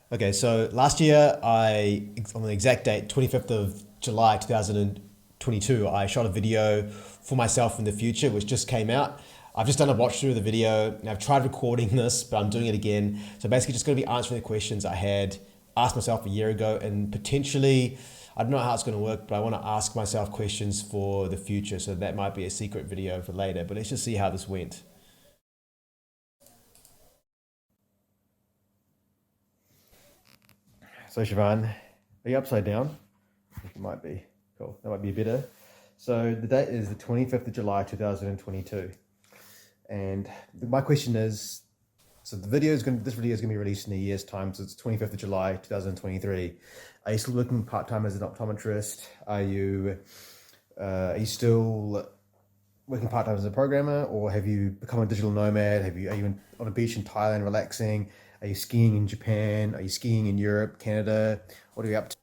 Okay, so last year, on the exact date, 25th of July 2022, I shot a video for myself in the future, which just came out. I've just done a watch through of the video and I've tried recording this, but I'm doing it again. So basically, just going to be answering the questions I had asked myself a year ago, and potentially, I don't know how it's going to work, but I want to ask myself questions for the future. So that might be a secret video for later, but let's just see how this went. So Shivan, are you upside down? I think it might be. Cool. That might be better. So the date is the 25th of July 2022. And my question is, so this video is going to be released in a year's time. So it's 25th of July 2023. Are you still working part-time as an optometrist? Are you still working part-time as a programmer, or have you become a digital nomad? Are you on a beach in Thailand relaxing? Are you skiing in Japan? Are you skiing in Europe, Canada? What are you up to?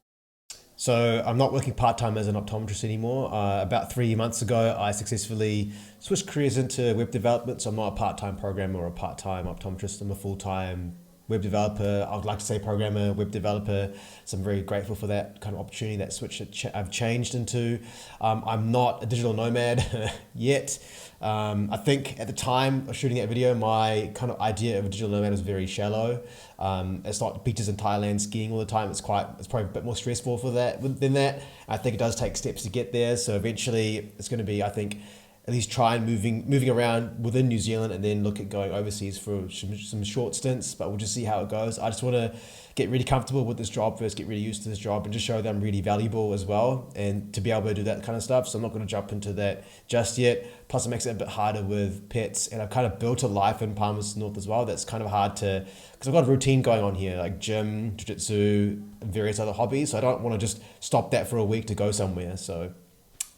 So I'm not working part-time as an optometrist anymore. About 3 months ago, I successfully switched careers into web development. So I'm not a part-time programmer or a part-time optometrist. I'm a full-time web developer. I would like to say programmer, web developer. So I'm very grateful for that kind of opportunity, that switch that I've changed into. I'm not a digital nomad yet. I think at the time of shooting that video, my kind of idea of a digital nomad was very shallow. It's not beaches in Thailand skiing all the time. It's probably a bit more stressful for that than that. I think it does take steps to get there. So eventually it's going to be, I think, at least try and moving around within New Zealand, and then look at going overseas for some short stints, but we'll just see how it goes. I just want to get really comfortable with this job first, get really used to this job, and just show that I'm really valuable as well, and to be able to do that kind of stuff. So I'm not going to jump into that just yet. Plus it makes it a bit harder with pets, and I've kind of built a life in Palmerston North as well. That's kind of hard to, because I've got a routine going on here, like gym, jiu-jitsu, and various other hobbies. So I don't want to just stop that for a week to go somewhere. So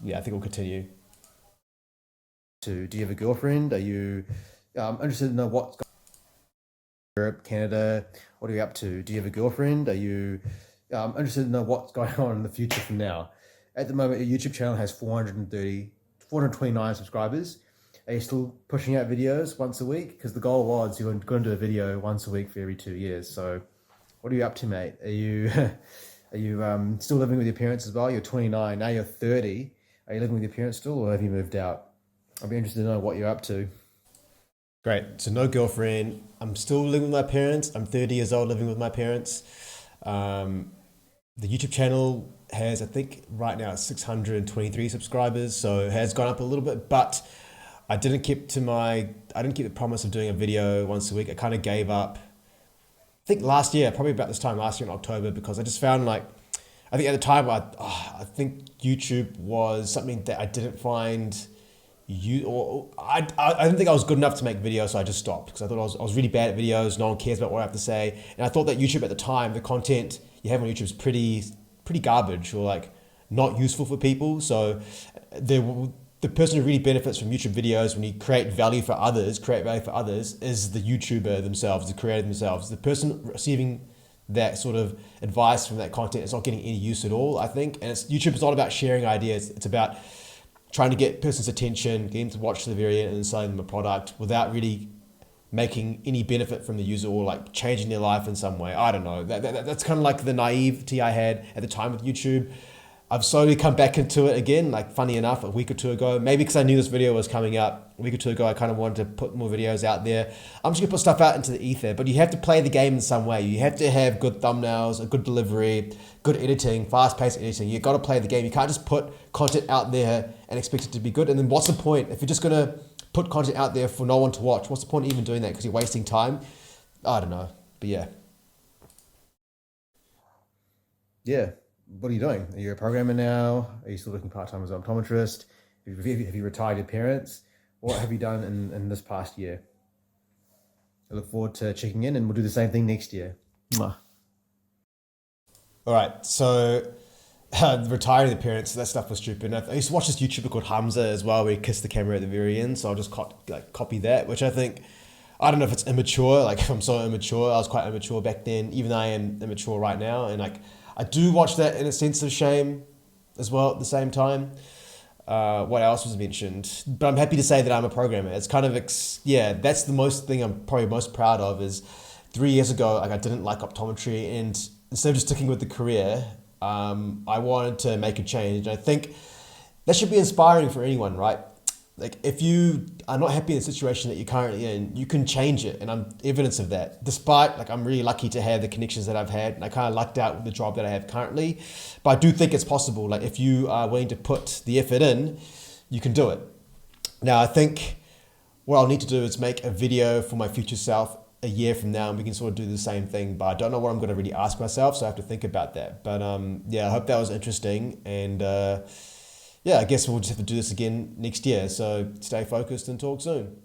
yeah, I think we'll continue. Do you have a girlfriend? Are you interested to know what's going on in Europe, Canada? What are you up to? Do you have a girlfriend? Are you interested to know what's going on in the future from now? At the moment, your YouTube channel has 429 subscribers. Are you still pushing out videos once a week? Because the goal was you were going to do a video once a week for every 2 years. So what are you up to, mate? Are you are you still living with your parents as well? You're 29, now you're 30. Are you living with your parents still, or have you moved out? I'd be interested to know what you're up to. Great. So no girlfriend. I'm still living with my parents. I'm 30 years old living with my parents. Um, the YouTube channel has, I think right now it's 623 subscribers. So it has gone up a little bit, but I didn't keep the promise of doing a video once a week. I kind of gave up. I think last year, probably about this time last year in October, because I just found like, I think at the time, I think YouTube was something that I didn't find I didn't think I was good enough to make videos, so I just stopped because I thought I was really bad at videos. No one cares about what I have to say, and I thought that YouTube at the time, the content you have on YouTube is pretty garbage, or like not useful for people. So the person who really benefits from YouTube videos when you create value for others, is the YouTuber themselves, the creator themselves. The person receiving that sort of advice from that content is not getting any use at all, I think. And YouTube is not about sharing ideas. It's about trying to get person's attention, getting them to watch the video and selling them a product without really making any benefit from the user or like changing their life in some way. I don't know. That's kind of like the naivety I had at the time with YouTube. I've slowly come back into it again, like funny enough, a week or two ago. Maybe because I knew this video was coming up a week or two ago, I kind of wanted to put more videos out there. I'm just gonna put stuff out into the ether, but you have to play the game in some way. You have to have good thumbnails, a good delivery, good editing, fast-paced editing. You've got to play the game. You can't just put content out there and expect it to be good. And then what's the point? If you're just gonna put content out there for no one to watch, what's the point of even doing that? Because you're wasting time. I don't know, but yeah. Yeah. What are you doing? Are you a programmer now? Are you still working part-time as an optometrist? Have you retired your parents? What have you done in this past year? I look forward to checking in, and we'll do the same thing next year. Mwah. All right, so retiring the parents, that stuff was stupid. I used to watch this YouTuber called Hamza as well, where he kissed the camera at the very end. So I'll just copy that, which I think, I don't know if it's immature. Like if I'm so immature, I was quite immature back then, even though I am immature right now. And like, I do watch that in a sense of shame as well at the same time. What else was mentioned? But I'm happy to say that I'm a programmer. It's kind of, yeah, that's the most thing I'm probably most proud of, is 3 years ago, like I didn't like optometry, and instead of just sticking with the career, I wanted to make a change. And I think that should be inspiring for anyone, right? Like if you are not happy in the situation that you're currently in, you can change it, and I'm evidence of that. Despite, like, I'm really lucky to have the connections that I've had, and I kind of lucked out with the job that I have currently. But I do think it's possible. Like if you are willing to put the effort in, you can do it. Now I think what I'll need to do is make a video for my future self a year from now, and we can sort of do the same thing. But I don't know what I'm going to really ask myself, so I have to think about that. But yeah, I hope that was interesting, and yeah, I guess we'll just have to do this again next year. So stay focused and talk soon.